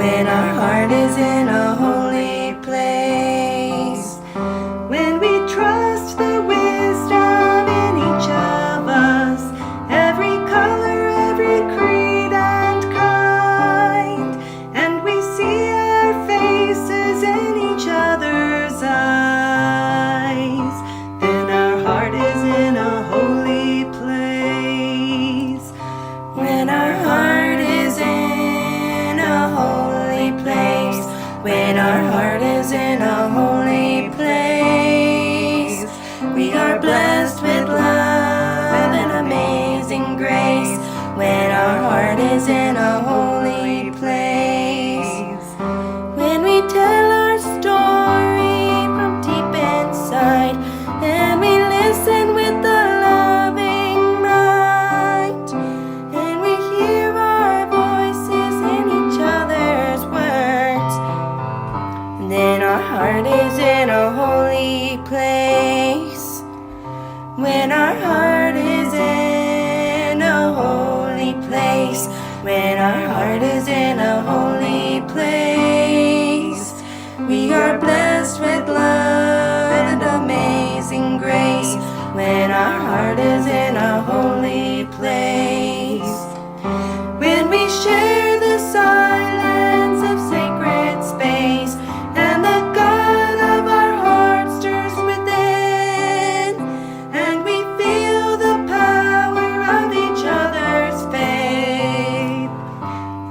when our heart is in a holy place, when we trust the wisdom in each of us, every color, every creed and kind, and we see our faces in each other's eyes, then our heart is in a holy place. When our heart is in a holy place, when our heart is in a holy place, we are blessed with love and amazing grace. When our heart is in a holy place, when we tell our story from deep inside, and we listen with the loving mind, and we hear our voices in each other's words, then our heart is in a holy place. When our heart is in a holy place, when our heart is in a holy place, we are blessed with love and amazing grace. When our heart is in a holy place, when we share the silence of sacred space, and the God of our heart stirs within, and we feel the power of each other's faith,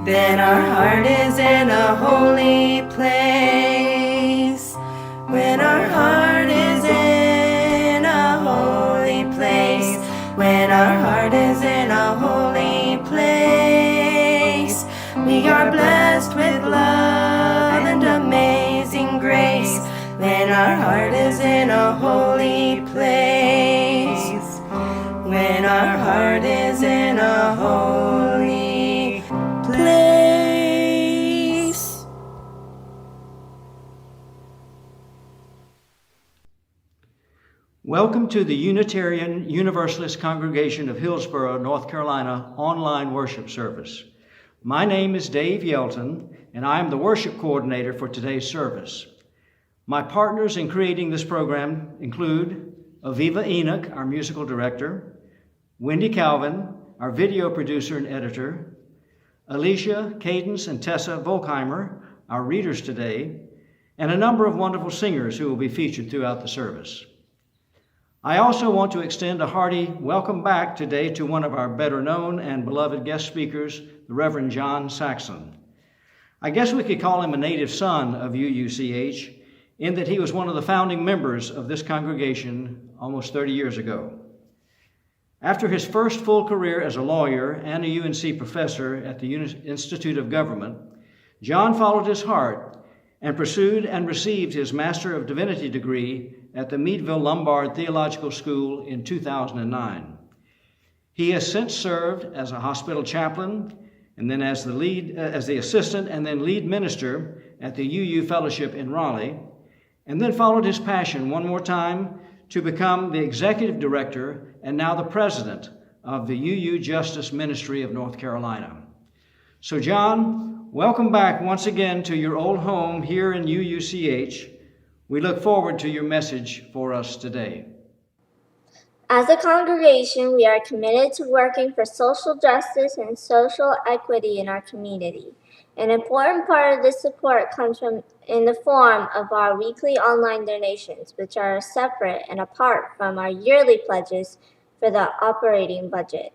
then our heart is in a holy place. When our heart is in a holy place, when our heart is in a holy place, we are blessed with love and amazing grace. When our heart is in a holy place, when our heart is in a holy place. Welcome to the Unitarian Universalist Congregation of Hillsborough, North Carolina online worship service. My name is Dave Yelton, and I am the worship coordinator for today's service. My partners in creating this program include Aviva Enoch, our musical director, Wendy Calvin, our video producer and editor, Alicia, Cadence, and Tessa Volkheimer, our readers today, and a number of wonderful singers who will be featured throughout the service. I also want to extend a hearty welcome back today to one of our better known and beloved guest speakers, the Reverend John Saxon. I guess we could call him a native son of UUCH in that he was one of the founding members of this congregation almost 30 years ago. After his first full career as a lawyer and a UNC professor at the Institute of Government, John followed his heart and pursued and received his Master of Divinity degree at the Meadville Lombard Theological School in 2009. He has since served as a hospital chaplain, and then as the assistant and then lead minister at the UU Fellowship in Raleigh, and then followed his passion one more time to become the executive director and now the president of the UU Justice Ministry of North Carolina. So John, welcome back once again to your old home here in UUCH. We look forward to your message for us today. As a congregation, we are committed to working for social justice and social equity in our community. An important part of this support comes in the form of our weekly online donations, which are separate and apart from our yearly pledges for the operating budget.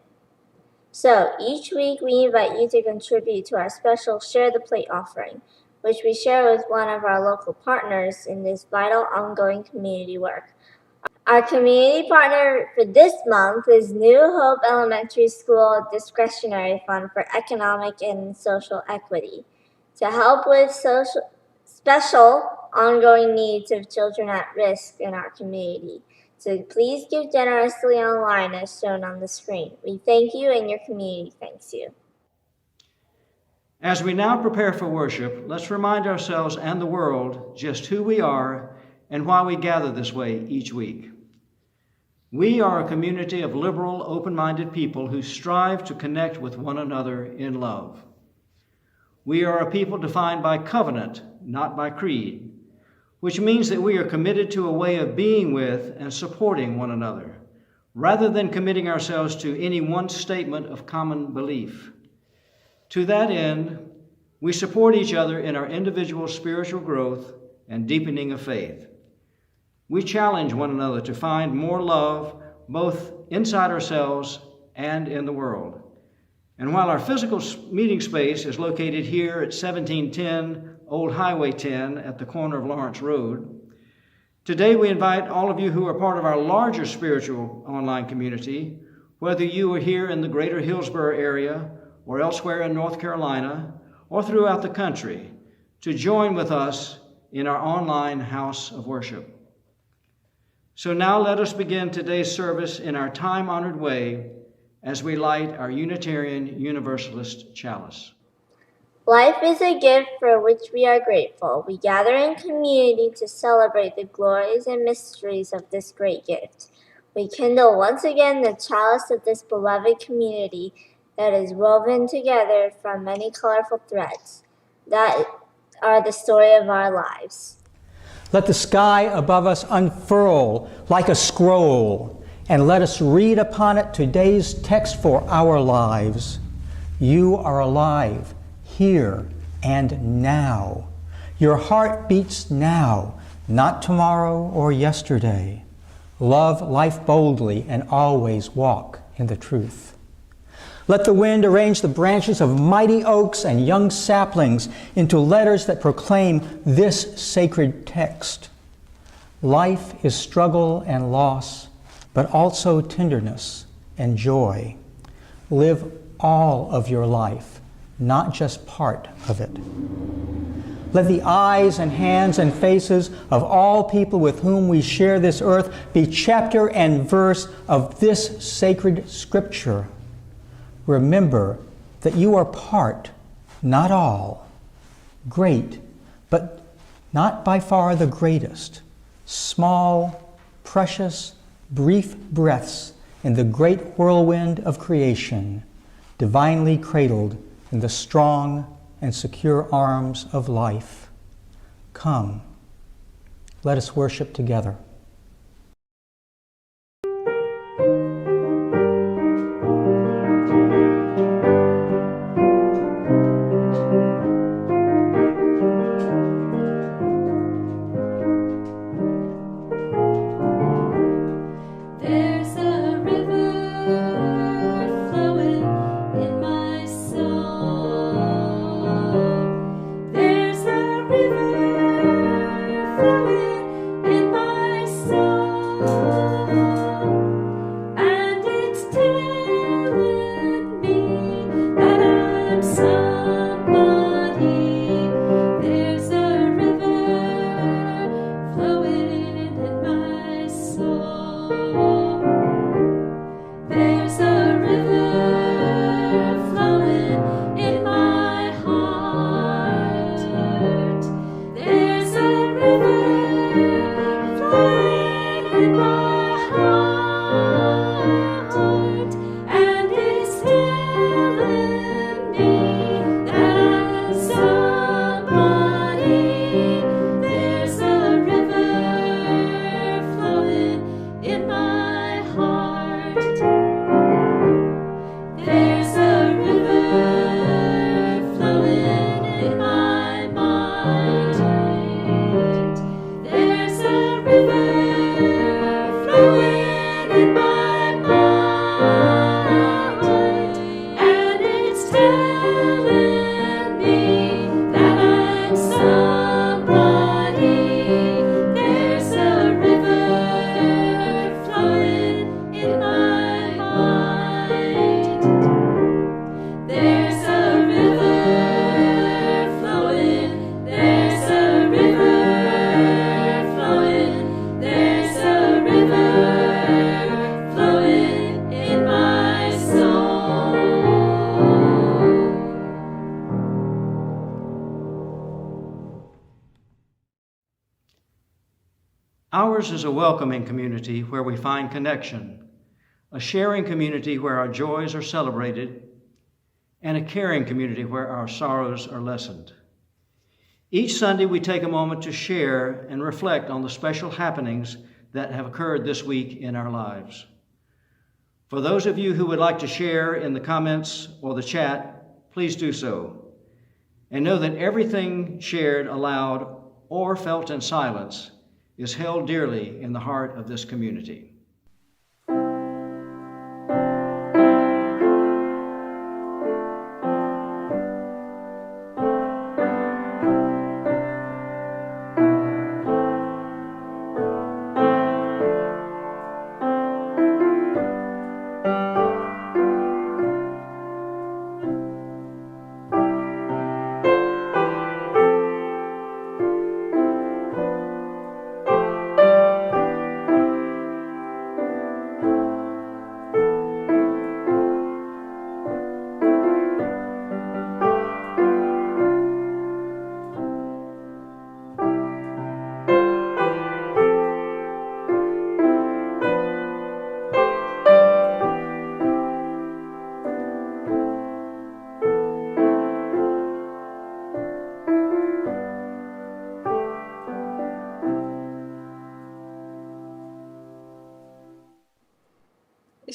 So each week we invite you to contribute to our special Share the Plate offering, which we share with one of our local partners in this vital ongoing community work. Our community partner for this month is New Hope Elementary School Discretionary Fund for Economic and Social Equity to help with special ongoing needs of children at risk in our community. So please give generously online as shown on the screen. We thank you and your community thanks you. As we now prepare for worship, let's remind ourselves and the world just who we are and why we gather this way each week. We are a community of liberal, open-minded people who strive to connect with one another in love. We are a people defined by covenant, not by creed, which means that we are committed to a way of being with and supporting one another, rather than committing ourselves to any one statement of common belief. To that end, we support each other in our individual spiritual growth and deepening of faith. We challenge one another to find more love both inside ourselves and in the world. And while our physical meeting space is located here at 1710 Old Highway 10 at the corner of Lawrence Road, today we invite all of you who are part of our larger spiritual online community, whether you are here in the greater Hillsborough area or elsewhere in North Carolina or throughout the country, to join with us in our online house of worship. So now let us begin today's service in our time-honored way as we light our Unitarian Universalist chalice. Life is a gift for which we are grateful. We gather in community to celebrate the glories and mysteries of this great gift. We kindle once again the chalice of this beloved community that is woven together from many colorful threads that are the story of our lives. Let the sky above us unfurl like a scroll, and let us read upon it today's text for our lives. You are alive, here and now. Your heart beats now, not tomorrow or yesterday. Love life boldly and always walk in the truth. Let the wind arrange the branches of mighty oaks and young saplings into letters that proclaim this sacred text. Life is struggle and loss, but also tenderness and joy. Live all of your life, not just part of it. Let the eyes and hands and faces of all people with whom we share this earth be chapter and verse of this sacred scripture. Remember that you are part, not all, great, but not by far the greatest, small, precious, brief breaths in the great whirlwind of creation, divinely cradled in the strong and secure arms of life. Come, let us worship together. Ours is a welcoming community where we find connection, a sharing community where our joys are celebrated, and a caring community where our sorrows are lessened. Each Sunday, we take a moment to share and reflect on the special happenings that have occurred this week in our lives. For those of you who would like to share in the comments or the chat, please do so. And know that everything shared aloud or felt in silence is held dearly in the heart of this community.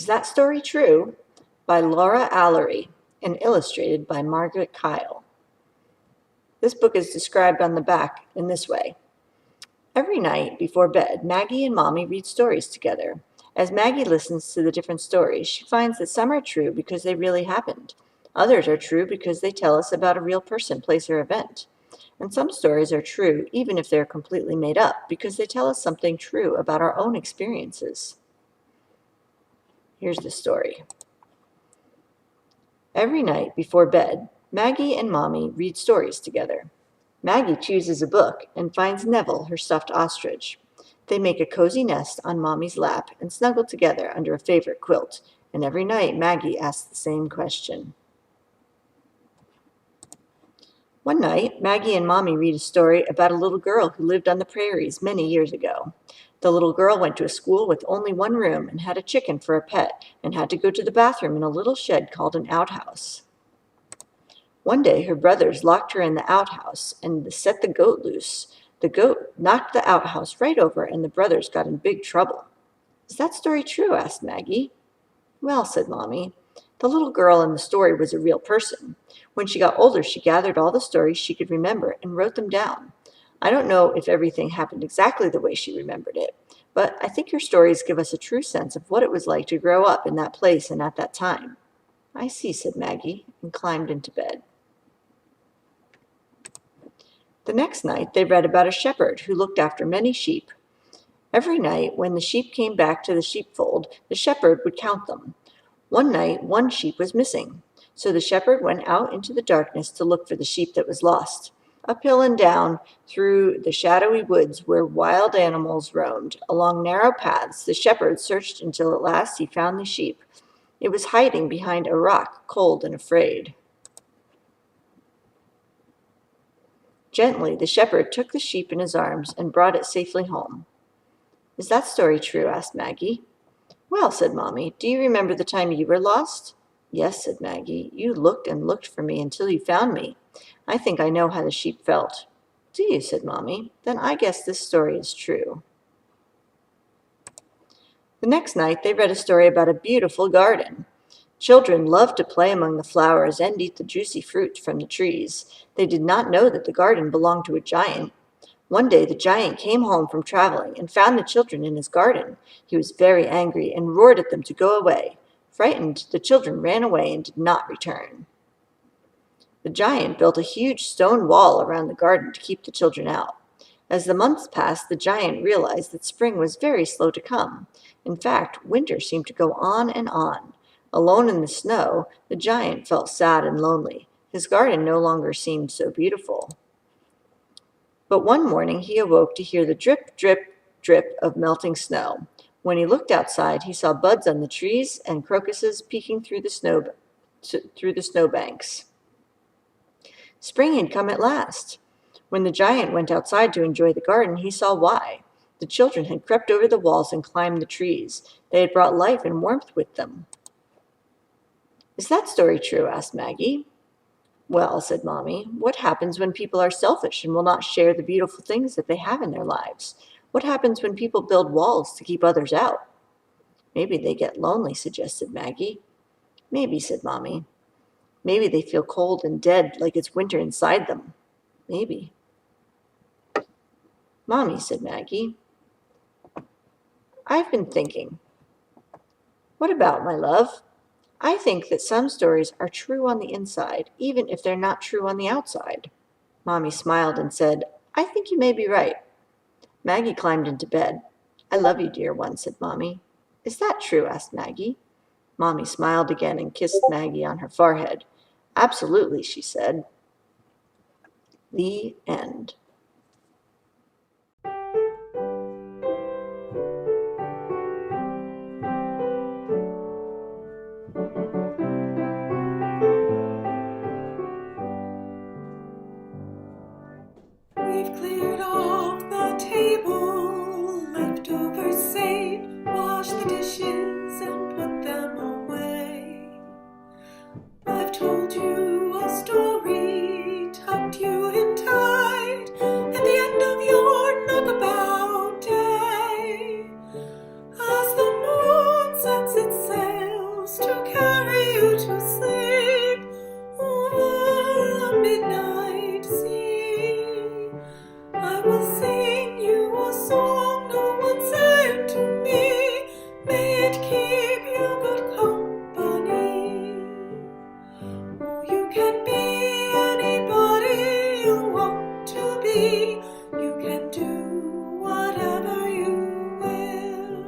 Is That Story True? By Laura Allery and illustrated by Margaret Kyle. This book is described on the back in this way. Every night before bed, Maggie and Mommy read stories together. As Maggie listens to the different stories, she finds that some are true because they really happened. Others are true because they tell us about a real person, place, or event. And some stories are true even if they're completely made up because they tell us something true about our own experiences. Here's the story. Every night before bed, Maggie and Mommy read stories together. Maggie chooses a book and finds Neville, her stuffed ostrich. They make a cozy nest on Mommy's lap and snuggle together under a favorite quilt, and every night Maggie asks the same question. One night, Maggie and Mommy read a story about a little girl who lived on the prairies many years ago. The little girl went to a school with only one room and had a chicken for a pet and had to go to the bathroom in a little shed called an outhouse. One day, her brothers locked her in the outhouse and set the goat loose. The goat knocked the outhouse right over and the brothers got in big trouble. Is that story true? Asked Maggie. Well, said Mommy, the little girl in the story was a real person. When she got older, she gathered all the stories she could remember and wrote them down. I don't know if everything happened exactly the way she remembered it, but I think your stories give us a true sense of what it was like to grow up in that place and at that time. I see, said Maggie, and climbed into bed. The next night, they read about a shepherd who looked after many sheep. Every night, when the sheep came back to the sheepfold, the shepherd would count them. One night, one sheep was missing, so the shepherd went out into the darkness to look for the sheep that was lost. Uphill and down, through the shadowy woods where wild animals roamed, along narrow paths, the shepherd searched until at last he found the sheep. It was hiding behind a rock, cold and afraid. Gently, the shepherd took the sheep in his arms and brought it safely home. Is that story true? Asked Maggie. Well, said Mommy, do you remember the time you were lost? Yes, said Maggie. You looked and looked for me until you found me. I think I know how the sheep felt. Do you? Said Mommy. Then I guess this story is true. The next night, they read a story about a beautiful garden. Children loved to play among the flowers and eat the juicy fruit from the trees. They did not know that the garden belonged to a giant. One day, the giant came home from traveling and found the children in his garden. He was very angry and roared at them to go away. Frightened, the children ran away and did not return. The giant built a huge stone wall around the garden to keep the children out. As the months passed, the giant realized that spring was very slow to come. In fact, winter seemed to go on and on. Alone in the snow, the giant felt sad and lonely. His garden no longer seemed so beautiful. But one morning he awoke to hear the drip, drip, drip of melting snow. When he looked outside, he saw buds on the trees and crocuses peeking through the snowbanks. Spring had come at last. When the giant went outside to enjoy the garden, he saw why. The children had crept over the walls and climbed the trees. They had brought life and warmth with them. Is that story true? Asked Maggie. Well, said Mommy, what happens when people are selfish and will not share the beautiful things that they have in their lives? What happens when people build walls to keep others out? Maybe they get lonely, suggested Maggie. Maybe, said Mommy. Maybe they feel cold and dead like it's winter inside them. Maybe. Mommy, said Maggie, I've been thinking. What about, my love? I think that some stories are true on the inside, even if they're not true on the outside. Mommy smiled and said, I think you may be right. Maggie climbed into bed. I love you, dear one, said Mommy. Is that true? Asked Maggie. Mommy smiled again and kissed Maggie on her forehead. Absolutely, she said. The end. We've cleared off the table, leftovers saved, washed the dishes and put them away. I've told you a story, tucked you in tight, at the end of your knockabout day. As the moon sets its sails to carry you to sleep over a midnight sea, I will sing you a song no one sang to me. May it keep you good company. Oh, you can be anybody you want to be. You can do whatever you will.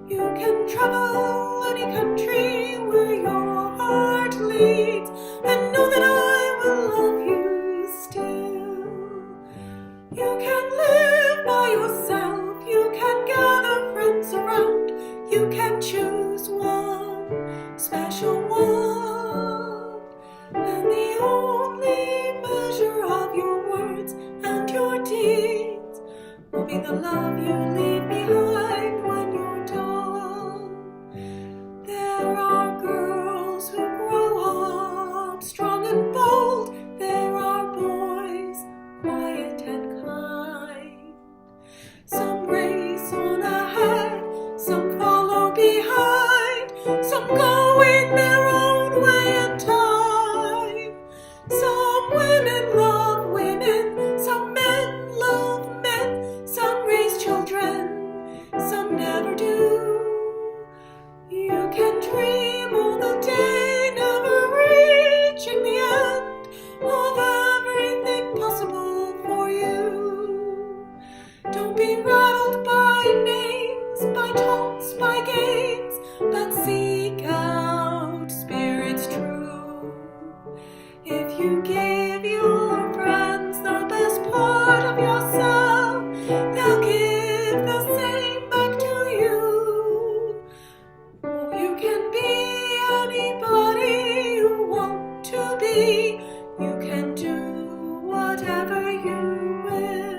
You can travel any country where your heart leads, and know that I will love you still. You can live by yourself, you can gather friends around, you can choose one special one, and the only measure of your words and your deeds will be the love you leave behind when you're done. There are girls who grow up strong and bold, there are boys quiet and kind. Some race on ahead, some follow behind, some go in their own way in time. Some women love women, some men love men, some raise children, some never do. You can dream all the day, never reaching the end of everything possible for you. Don't be rattled by names, by taunts, by games, but seek out spirits true. If you give your friends the best part of yourself, they'll give the same back to you. Oh, you can be anybody you want to be. You can do whatever you will.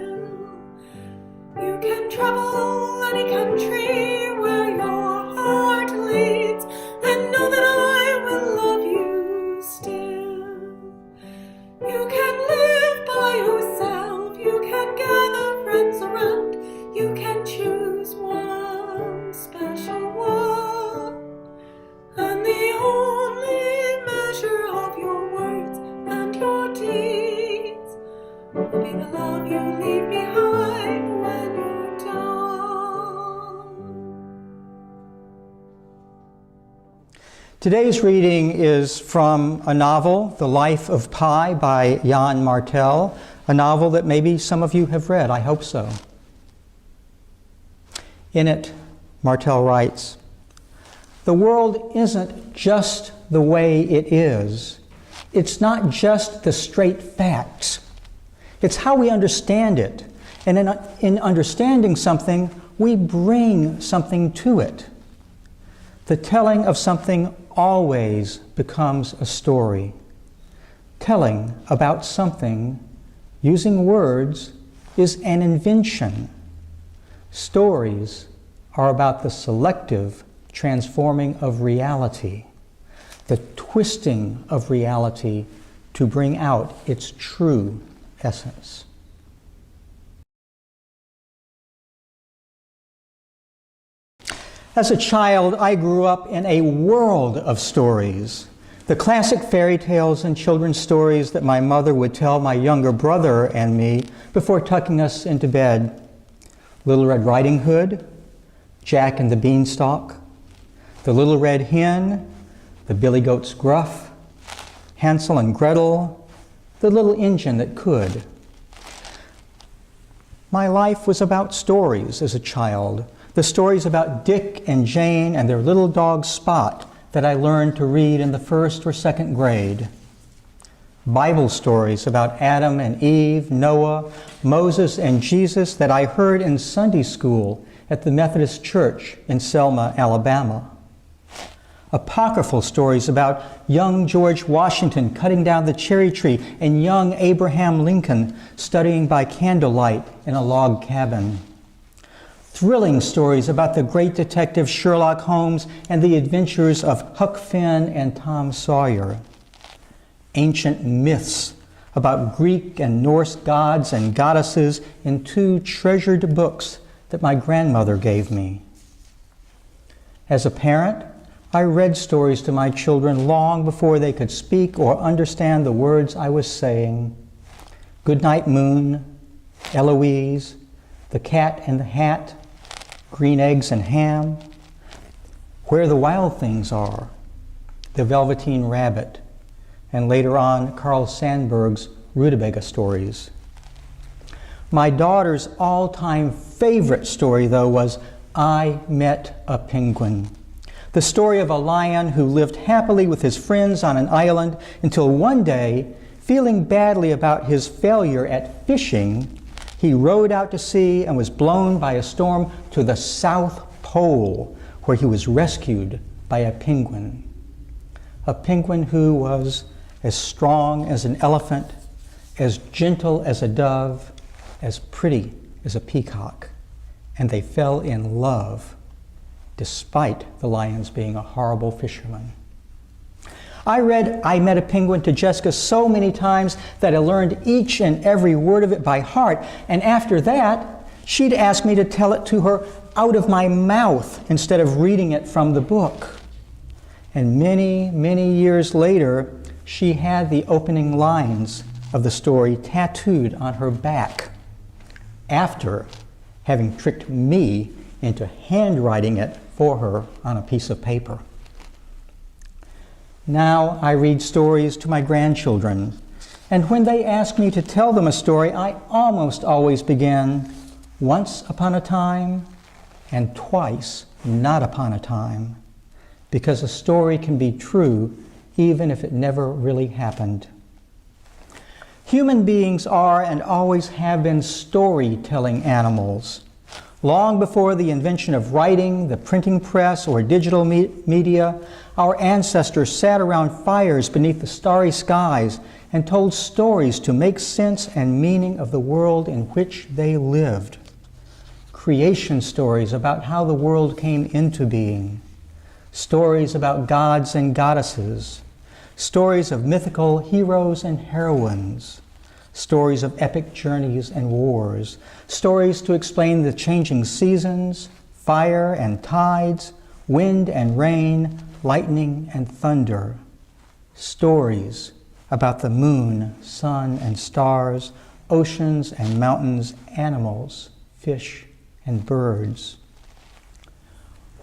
You can travel any country where your heart leads, and know that I will love you still. You can live by yourself, you can gather friends around, you can choose one special one, and the only measure of your words and your deeds will be the love you leave behind when you're done. Today's reading is from a novel, The Life of Pi by Jan Martel, a novel that maybe some of you have read. I hope so. In it, Martel writes, "The world isn't just the way it is. It's not just the straight facts. It's how we understand it. And in understanding something, we bring something to it. The telling of something always becomes a story. Telling about something using words is an invention. Stories are about the selective transforming of reality. the twisting of reality to bring out its true essence. As a child, I grew up in a world of stories. The classic fairy tales and children's stories that my mother would tell my younger brother and me before tucking us into bed. Little Red Riding Hood, Jack and the Beanstalk, The Little Red Hen, The Billy Goat's Gruff, Hansel and Gretel, The Little Engine That Could. My life was about stories as a child, the stories about Dick and Jane and their little dog Spot that I learned to read in the 1st or 2nd grade. Bible stories about Adam and Eve, Noah, Moses, and Jesus that I heard in Sunday school at the Methodist Church in Selma, Alabama. Apocryphal stories about young George Washington cutting down the cherry tree and young Abraham Lincoln studying by candlelight in a log cabin. Thrilling stories about the great detective Sherlock Holmes and the adventures of Huck Finn and Tom Sawyer. Ancient myths about Greek and Norse gods and goddesses in 2 treasured books that my grandmother gave me. As a parent, I read stories to my children long before they could speak or understand the words I was saying. Goodnight Moon, Eloise, The Cat in the Hat, Green Eggs and Ham, Where the Wild Things Are, The Velveteen Rabbit, and later on Carl Sandburg's Rutabaga stories. My daughter's all-time favorite story, though, was I Met a Penguin. The story of a lion who lived happily with his friends on an island until one day, feeling badly about his failure at fishing, he rowed out to sea and was blown by a storm to the South Pole, where he was rescued by a penguin. A penguin who was as strong as an elephant, as gentle as a dove, as pretty as a peacock. And they fell in love, despite the lion's being a horrible fisherman. I read I Met a Penguin to Jessica so many times that I learned each and every word of it by heart. And after that, she'd ask me to tell it to her out of my mouth instead of reading it from the book. And many, many years later, she had the opening lines of the story tattooed on her back, after having tricked me into handwriting it for her on a piece of paper. Now I read stories to my grandchildren, and when they ask me to tell them a story, I almost always begin, once upon a time, and twice, not upon a time, because a story can be true even if it never really happened. Human beings are and always have been storytelling animals. Long before the invention of writing, the printing press, or digital media, our ancestors sat around fires beneath the starry skies and told stories to make sense and meaning of the world in which they lived. Creation stories about how the world came into being. Stories about gods and goddesses. Stories of mythical heroes and heroines. Stories of epic journeys and wars. Stories to explain the changing seasons, fire and tides, wind and rain, lightning and thunder. Stories about the moon, sun and stars, oceans and mountains, animals, fish and birds.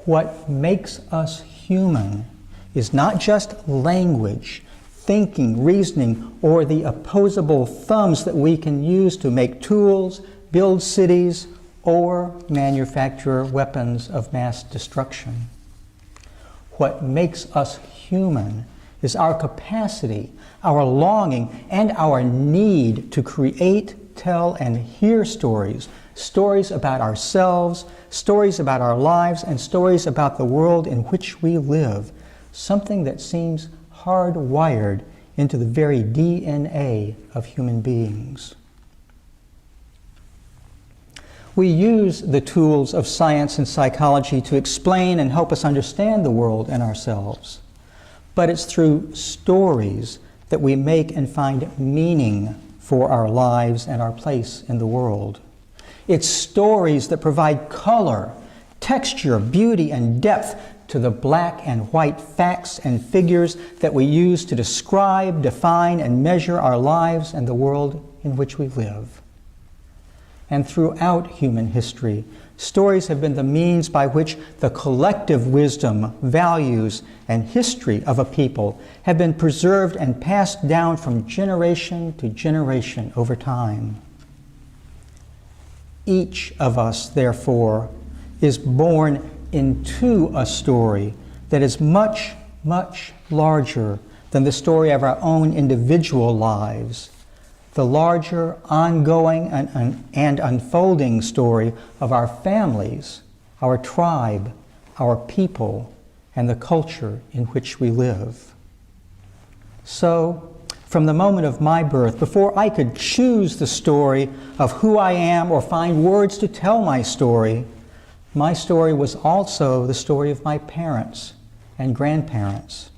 What makes us human is not just language, thinking, reasoning, or the opposable thumbs that we can use to make tools, build cities, or manufacture weapons of mass destruction. What makes us human is our capacity, our longing, and our need to create, tell, and hear stories. Stories about ourselves, stories about our lives, and stories about the world in which we live. Something that seems hardwired into the very DNA of human beings. We use the tools of science and psychology to explain and help us understand the world and ourselves. but it's through stories that we make and find meaning for our lives and our place in the world. It's stories that provide color, texture, beauty, and depth to the black and white facts and figures that we use to describe, define, and measure our lives and the world in which we live. And throughout human history, stories have been the means by which the collective wisdom, values, and history of a people have been preserved and passed down from generation to generation over time. Each of us, therefore, is born into a story that is much, much larger than the story of our own individual lives, the larger, ongoing, and unfolding story of our families, our tribe, our people, and the culture in which we live. So, from the moment of my birth, before I could choose the story of who I am or find words to tell my story was also the story of my parents and grandparents.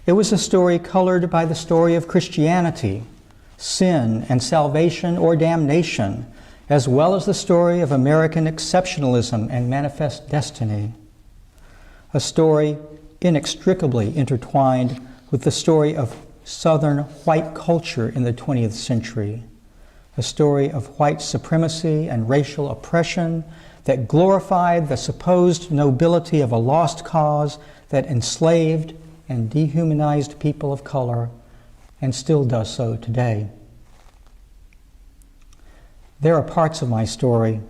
It was a story colored by the story of Christianity, sin and salvation or damnation, as well as the story of American exceptionalism and manifest destiny. A story inextricably intertwined with the story of Southern white culture in the 20th century, a story of white supremacy and racial oppression that glorified the supposed nobility of a lost cause that enslaved and dehumanized people of color and still does so today. There are parts of my story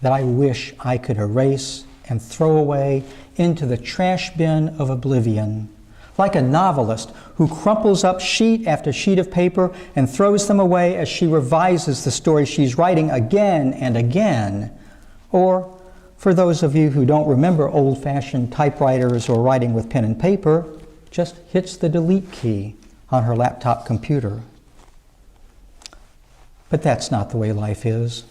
that I wish I could erase and throw away into the trash bin of oblivion, like a novelist who crumples up sheet after sheet of paper and throws them away as she revises the story she's writing again and again. Or, for those of you who don't remember old-fashioned typewriters or writing with pen and paper, just hits the delete key on her laptop computer. But that's not the way life is.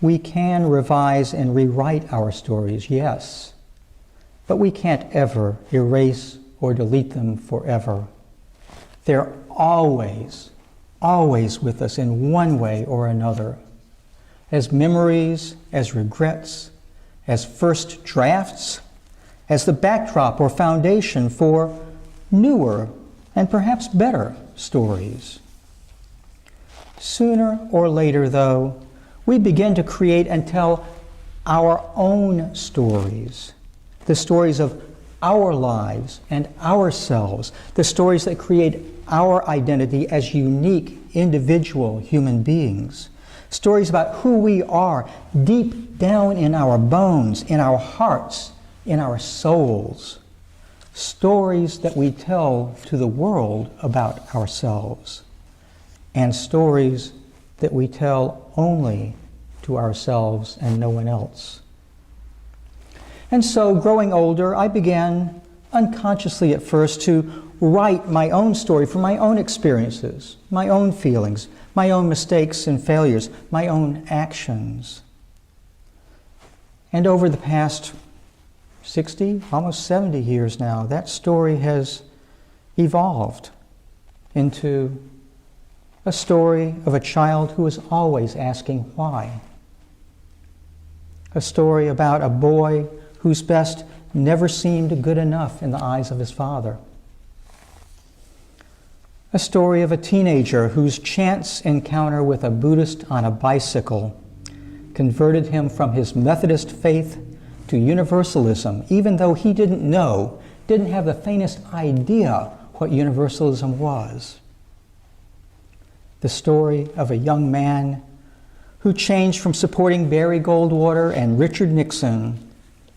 We can revise and rewrite our stories, yes, but we can't ever erase or delete them forever. They're always, always with us in one way or another, as memories, as regrets, as first drafts, as the backdrop or foundation for newer and perhaps better stories. Sooner or later, though, we begin to create and tell our own stories, the stories of our lives and ourselves, the stories that create our identity as unique individual human beings, stories about who we are deep down in our bones, in our hearts, in our souls, stories that we tell to the world about ourselves, and stories that we tell only to ourselves and no one else. And so, growing older, I began, unconsciously at first, to write my own story from my own experiences, my own feelings, my own mistakes and failures, my own actions. And over the past 60, almost 70 years now, that story has evolved into a story of a child who is always asking why. A story about a boy whose best never seemed good enough in the eyes of his father. A story of a teenager whose chance encounter with a Buddhist on a bicycle converted him from his Methodist faith to Universalism, even though he didn't have the faintest idea what Universalism was. The story of a young man who changed from supporting Barry Goldwater and Richard Nixon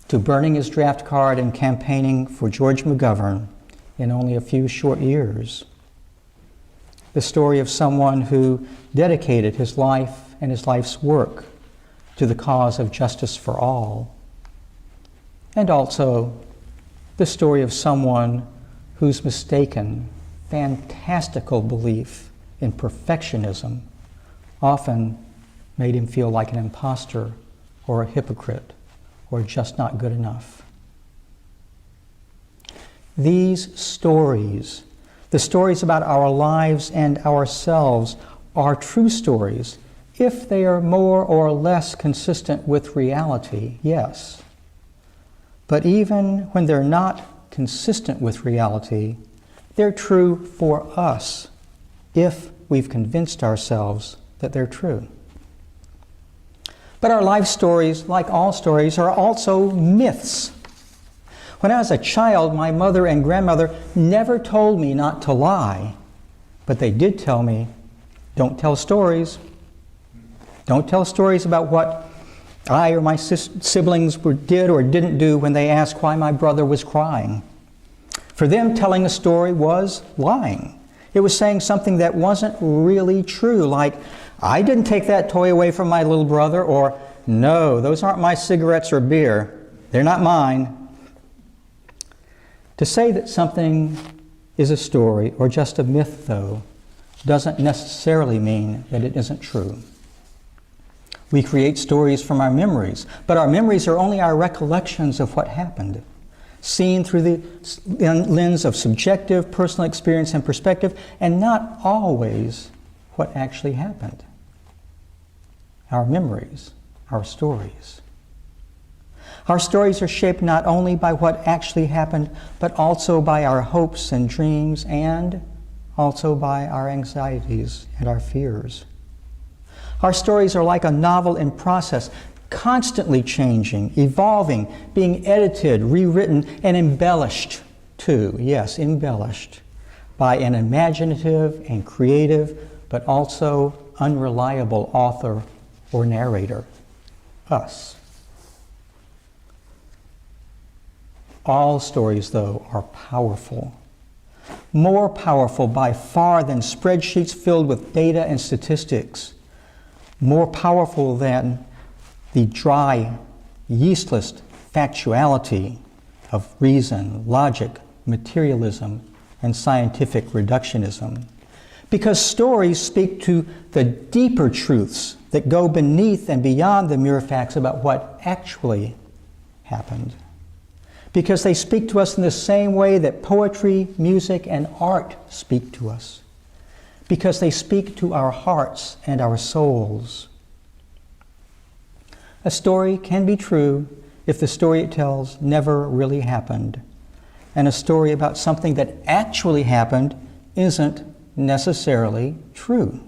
to burning his draft card and campaigning for George McGovern in only a few short years. The story of someone who dedicated his life and his life's work to the cause of justice for all. And also the story of someone whose mistaken, fantastical belief in perfectionism often made him feel like an imposter or a hypocrite or just not good enough. These stories, the stories about our lives and ourselves, are true stories if they are more or less consistent with reality, yes. But even when they're not consistent with reality, they're true for us if we've convinced ourselves that they're true. But our life stories, like all stories, are also myths. When I was a child, my mother and grandmother never told me not to lie, but they did tell me, don't tell stories. Don't tell stories about what I or my siblings did or didn't do when they asked why my brother was crying. For them, telling a story was lying. It was saying something that wasn't really true, like, I didn't take that toy away from my little brother, or, no, those aren't my cigarettes or beer. They're not mine. To say that something is a story or just a myth, though, doesn't necessarily mean that it isn't true. We create stories from our memories, but our memories are only our recollections of what happened, seen through the lens of subjective personal experience and perspective, and not always what actually happened. Our memories, our stories. Our stories are shaped not only by what actually happened, but also by our hopes and dreams, and also by our anxieties and our fears. Our stories are like a novel in process, constantly changing, evolving, being edited, rewritten, and embellished too, yes, embellished, by an imaginative and creative, but also unreliable author or narrator, us. All stories, though, are powerful. More powerful by far than spreadsheets filled with data and statistics. More powerful than the dry, yeastless factuality of reason, logic, materialism, and scientific reductionism. Because stories speak to the deeper truths that go beneath and beyond the mere facts about what actually happened. Because they speak to us in the same way that poetry, music, and art speak to us. Because they speak to our hearts and our souls. A story can be true if the story it tells never really happened. And a story about something that actually happened isn't necessarily true.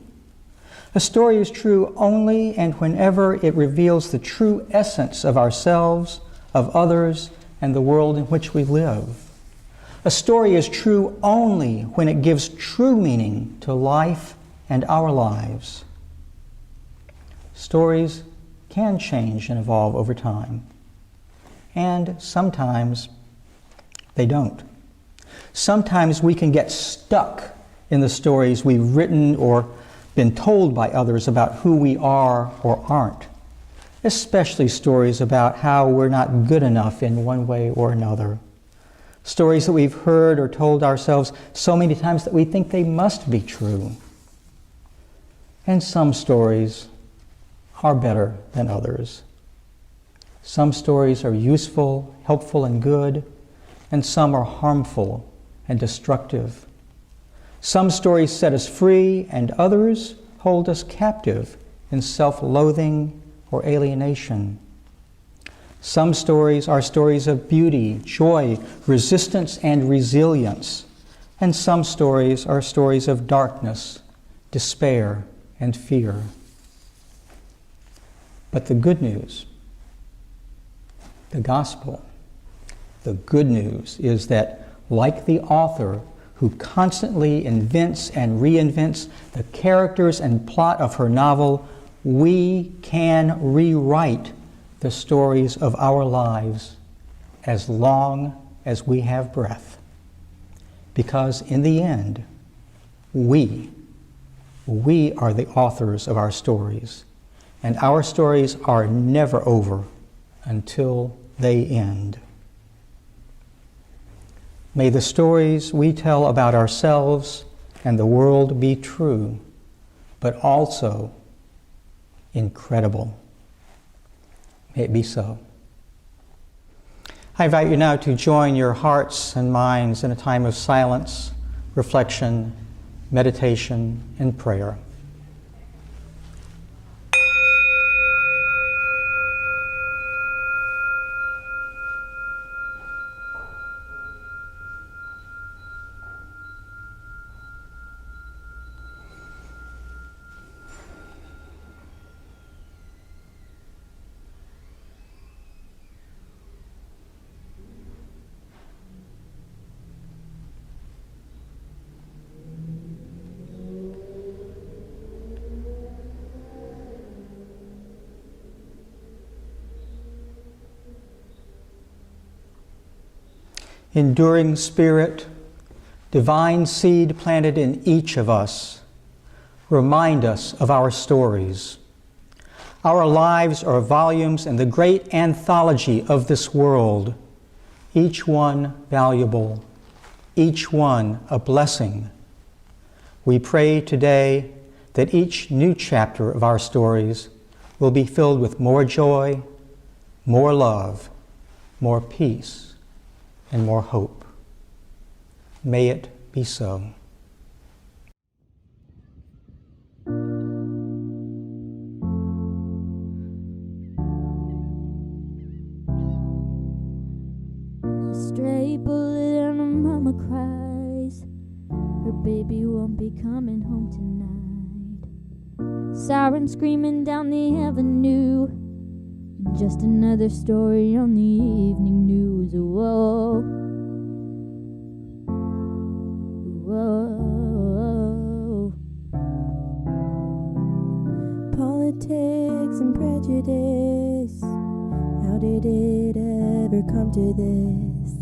A story is true only and whenever it reveals the true essence of ourselves, of others, and the world in which we live. A story is true only when it gives true meaning to life and our lives. Stories can change and evolve over time, and sometimes they don't. Sometimes we can get stuck in the stories we've written or been told by others about who we are or aren't, especially stories about how we're not good enough in one way or another. Stories that we've heard or told ourselves so many times that we think they must be true. And some stories are better than others. Some stories are useful, helpful, and good, and some are harmful and destructive. Some stories set us free, and others hold us captive in self-loathing or alienation. Some stories are stories of beauty, joy, resistance, and resilience. And some stories are stories of darkness, despair, and fear. But the good news, the gospel, the good news is that, like the author who constantly invents and reinvents the characters and plot of her novel, we can rewrite the stories of our lives as long as we have breath. Because in the end, we are the authors of our stories, and our stories are never over until they end. May the stories we tell about ourselves and the world be true, but also incredible. May it be so. I invite you now to join your hearts and minds in a time of silence, reflection, meditation, and prayer. Enduring Spirit, divine seed planted in each of us, remind us of our stories. Our lives are volumes in the great anthology of this world, each one valuable, each one a blessing. We pray today that each new chapter of our stories will be filled with more joy, more love, more peace, and more hope. May it be so. A stray bullet and her mama cries. Her baby won't be coming home tonight. Sirens screaming down the avenue. Just another story on the evening news. Whoa, whoa. Politics and prejudice, how did it ever come to this?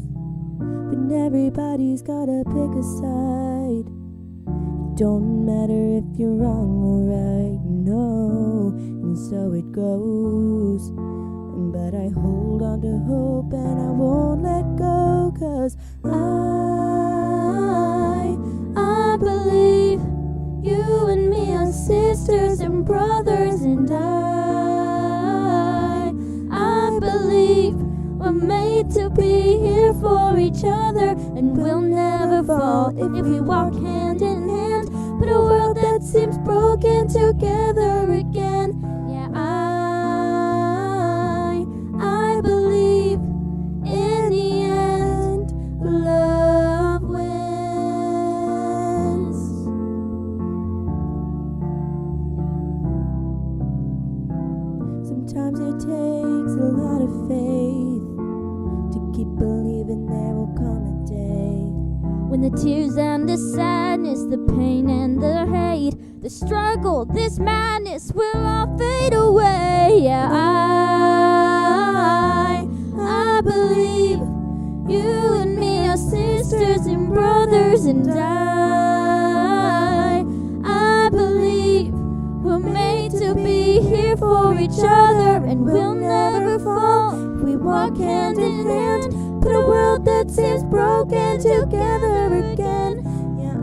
But everybody's gotta pick a side. It don't matter if you're wrong or right, no, and so it goes. But I hold on to hope and I won't let go, 'cause I believe you and me are sisters and brothers, and I believe we're made to be here for each other, and we'll never fall if we walk hand in hand. But a world that seems broken together again. Yeah, I believe in the end, love wins. Sometimes it takes a lot of faith to keep believing there will come a day when the tears and the sadness, the pain and the hate, the struggle, this madness will all fade away. Yeah, I believe you and me are sisters and brothers, and I believe we're made to be here for each other, and we'll never fall if we walk hand in hand. Put a world that seems broken together again. Yeah,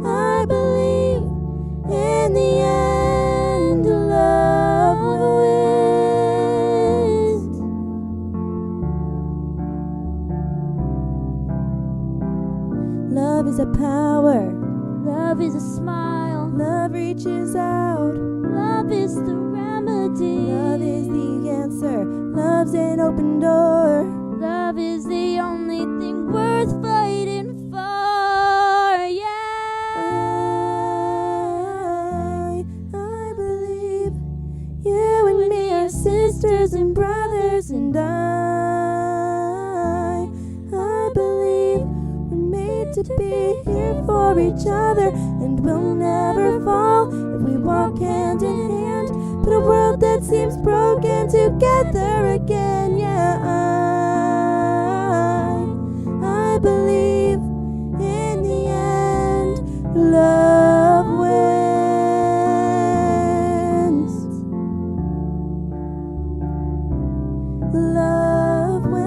I believe in the end, love wins. Love is a power. Love is a smile. Love reaches out. Love is the remedy. Love is the answer. Love's an open door. Love is the only thing worth fighting for. Yeah. I believe you and me are sisters and brothers, and I believe we're made to be here for each other, and we'll never fall if we walk hand in hand. Put a world that seems broken together again. Yeah, I believe in the end, love wins. Love wins.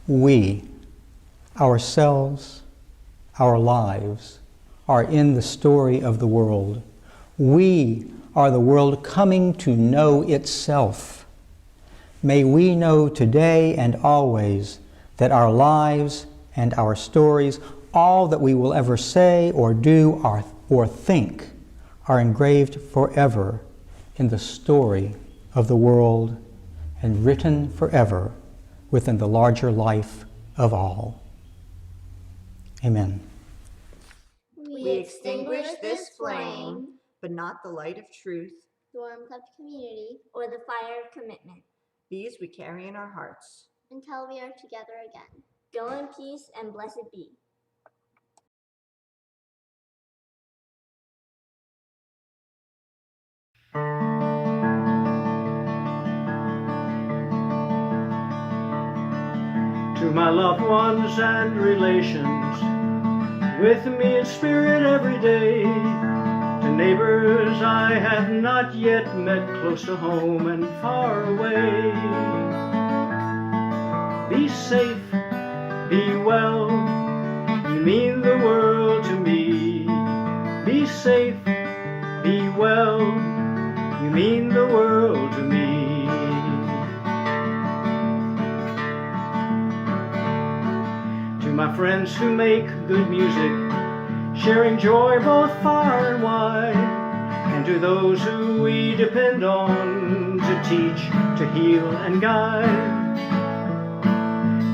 We, ourselves, our lives, are in the story of the world. We are the world coming to know itself. May we know today and always that our lives and our stories, all that we will ever say or do or think, are engraved forever in the story of the world and written forever within the larger life of all. Amen. We extinguish this flame, but not the light of truth. The warmth of community, or the fire of commitment, These we carry in our hearts. until we are together again. Go in peace and blessed be. To my loved ones and relations, with me in spirit every day, to neighbors I have not yet met, close to home and far away. Be safe, be well, you mean the world to me. Be safe, be well, you mean the world to me. To my friends who make good music, sharing joy both far and wide, and to those who we depend on to teach, to heal and guide.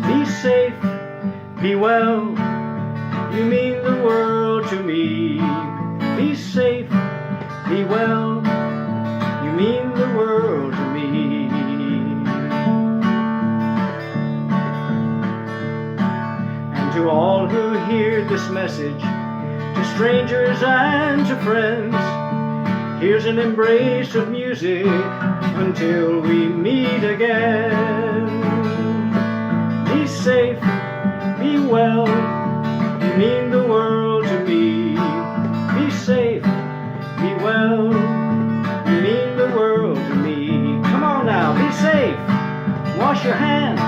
Be safe, be well, you mean the world to me. Be safe, be well, you mean the world to me. And to all who hear this message, to strangers and to friends, here's an embrace of music until we meet again. Be safe, be well, you mean the world to me. Be safe, be well, you mean the world to me. Come on now, be safe, wash your hands,